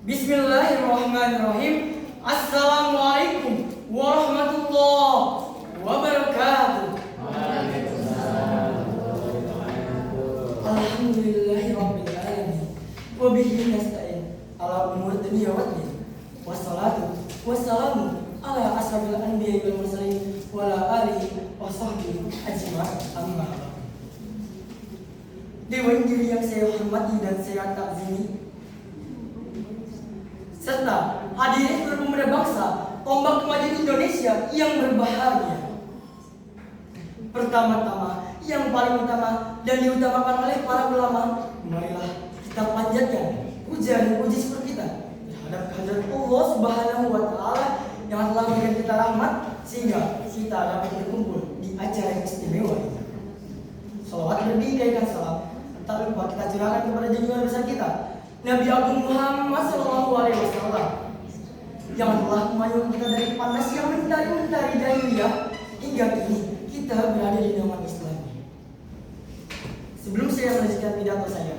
Bismillahirrahmanirrahim. Assalamualaikum warahmatullahi wabarakatuh. Alhamdulillahirabbil alamin. Wa bihi nasta'in ala umuri dunya wad din. Wassalatu wassalamu ala ashabil anbiya'i wal mursalin wa ala alihi wa sahbihi ajma'in. Amma ba'd. Dewan juri yang saya hormati dan saya takzimi, serta hadirin seluruh pemuda bangsa, tombak kemajuan Indonesia yang berbahagia. Pertama-tama, yang paling utama dan diutamakan oleh para ulama, marilah kita panjatkan puja dan puji syukur kita terhadap kehadirat Allah Subhanahu wa Ta'ala yang telah memberikan kita rahmat sehingga kita dapat berkumpul di acara yang istimewa ini. Salawat berikan salam, tak lupa kita curahkan kepada junjungan besar kita, Nabi Agung Muhammad SAW, yang telah memayungi kita dari panas yang mentari-mentari jahiliyah hingga kini kita berada di naungan Islam. Sebelum saya melanjutkan pidato saya,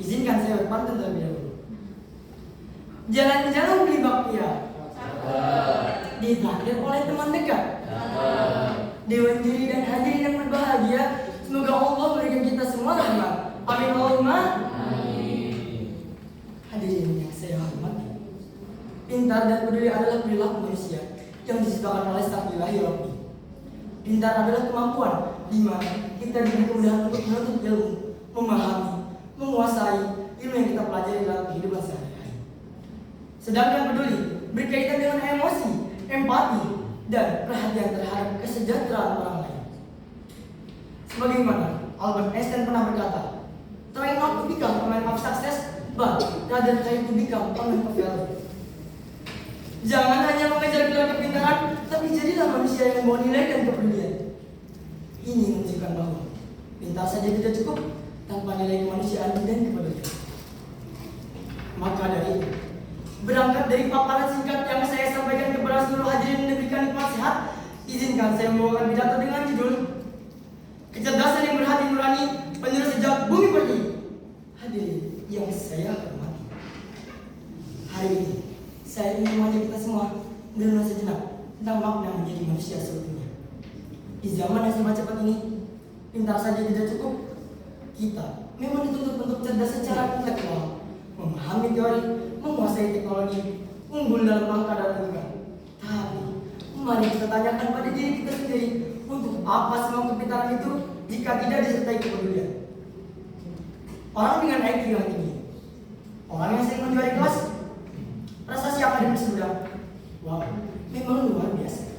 izinkan saya berpantun terlebih dahulu. Jalan-jalan beli bakpia, ditraktir oleh teman dekat. Dewan juri dan hadirin yang berbahagia, semoga Allah berikan kita semua rahmat. Amin Allahumma. Hadirin yang saya hormati, pintar dan peduli adalah perilaku manusia yang diciptakan oleh Sang Ilahi Rabbi. Pintar adalah kemampuan di mana kita diberi kemudahan untuk menuntut ilmu, memahami, menguasai ilmu yang kita pelajari dalam kehidupan sehari-hari. Sedangkan peduli berkaitan dengan emosi, empati, dan perhatian terhadap kesejahteraan orang lain. Sebagaimana Albert Einstein pernah berkata, "Try not to become a man of success, but rather try to become a man of value." Jangan hanya mengejar gelar kepintaran, tapi jadilah manusia yang membawa nilai dan kepedulian. Ini menunjukkan bahwa pintar saja tidak cukup tanpa nilai kemanusiaan dan kepedulian. Maka dari itu, berangkat dari paparan singkat yang saya sampaikan kepada seluruh hadirin diberikan nikmat sehat, izinkan saya membawakan pidato dengan judul Kecerdasan yang berhati nurani, penerus sejak bumi pergi. Hadirin yang saya hormati, hari ini saya ingin mengajak kita semua merenung sejenak tentang makna menjadi manusia seutuhnya. Di zaman yang serba cepat ini, pintar saja tidak cukup. Kita memang dituntut untuk cerdas secara intelektual, memahami teori, menguasai teknologi, unggul dalam angka dan logika. Tapi mari kita tanyakan pada diri kita sendiri, untuk apa semua kepintaran itu jika tidak disertai kepedulian? Orang dengan IQ yang tinggi, orang yang sering menjuari kelas, prestasi akademik sudah, wow, memang luar biasa.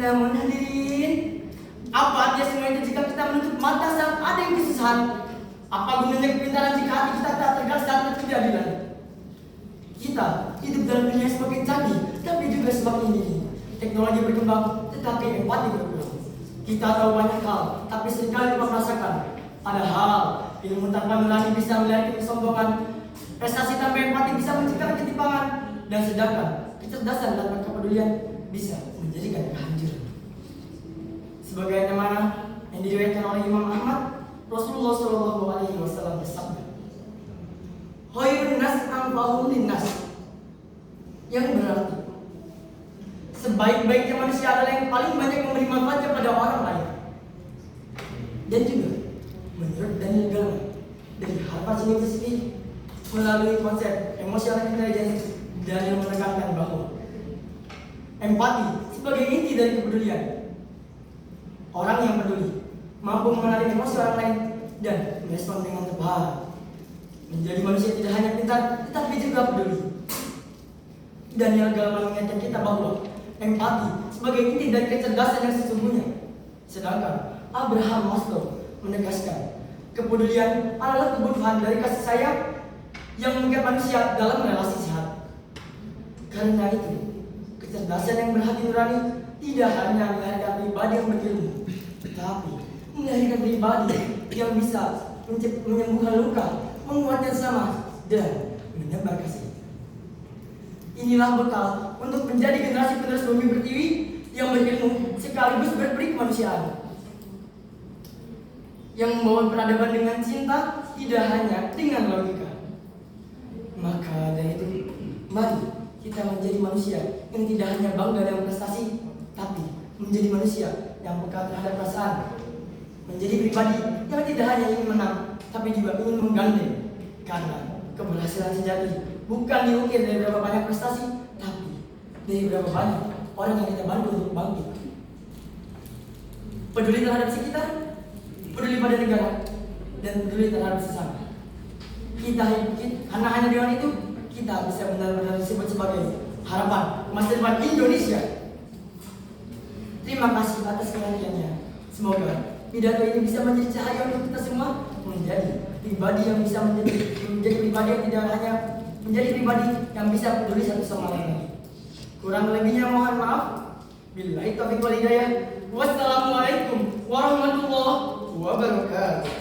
Namun hadirin, apa artinya semua itu jika kita menutup mata saat ada yang kesusahan? Apa gunanya kepintaran jika hati kita tak tegar saat ketidakadilan? Kita hidup dalam dunia semakin canggih, tapi juga semakin dini. Teknologi berkembang, tetapi empati berkurang. Kita tahu banyak hal, tapi seringkali lupa merasakan. Padahal ilmu tanpa nurani bisa melihat kesombongan, prestasi tanpa empati bisa menciptakan ketimpangan, dan sedangkan kecerdasan tanpa kepedulian bisa menjadikan kehancuran. Sebagaimana yang diriwayatkan oleh Imam Ahmad, Rasulullah SAW bersabda, "Khairun nas anfa'uhum linnas," yang berarti sebaik-baiknya manusia adalah yang paling banyak memberi manfaat kepada orang lain. Dan juga menurut Daniel Goleman dari Harvard University, melalui konsep emotional intelligence, Daniel menekankan bahwa empati sebagai inti dari kepedulian. Orang yang peduli mampu mengenali emosi orang lain dan merespon dengan tepat. Menjadi manusia tidak hanya pintar, tetapi juga peduli. Daniel Goleman mengingatkan kita bahwa empati sebagai inti dari kecerdasan yang sesungguhnya. Sedangkan Abraham Maslow menegaskan kepedulian adalah kebutuhan dari kasih sayang yang mengikat manusia dalam relasi sehat. Karena itu, kecerdasan yang berhati nurani tidak hanya melahirkan pribadi yang berilmu, tetapi melahirkan pribadi yang bisa menyembuhkan luka, menguatkan semangat, dan menyebar kasih. Inilah bekal untuk menjadi generasi penerus bumi pertiwi yang berilmu sekaligus berperi kemanusiaan, yang membawa peradaban dengan cinta, tidak hanya dengan logika. Maka dari itu, kita menjadi manusia yang tidak hanya bangga dengan prestasi, tapi menjadi manusia yang peka terhadap perasaan. Menjadi pribadi yang tidak hanya ingin menang, tapi juga ingin menggandeng. Karena keberhasilan sejati bukan diukir dari berapa banyak prestasi, tapi dari berapa banyak orang yang kita bantu untuk bangkit. Peduli terhadap sekitar, peduli pada negara, dan peduli terhadap sesama. Karena hanya dengan itu kita bisa benar-benar disebut sebagai harapan masa depan Indonesia. Terima kasih atas perhatiannya. Semoga pidato ini bisa menjadi cahaya untuk kita semua, menjadi pribadi yang bisa menjadi pribadi yang tidak hanya menjadi pribadi yang bisa peduli satu sama lain lagi. Kurang lebihnya mohon maaf. Billahi taufiq wal hidayah. Wassalamualaikum warahmatullahi wabarakatuh.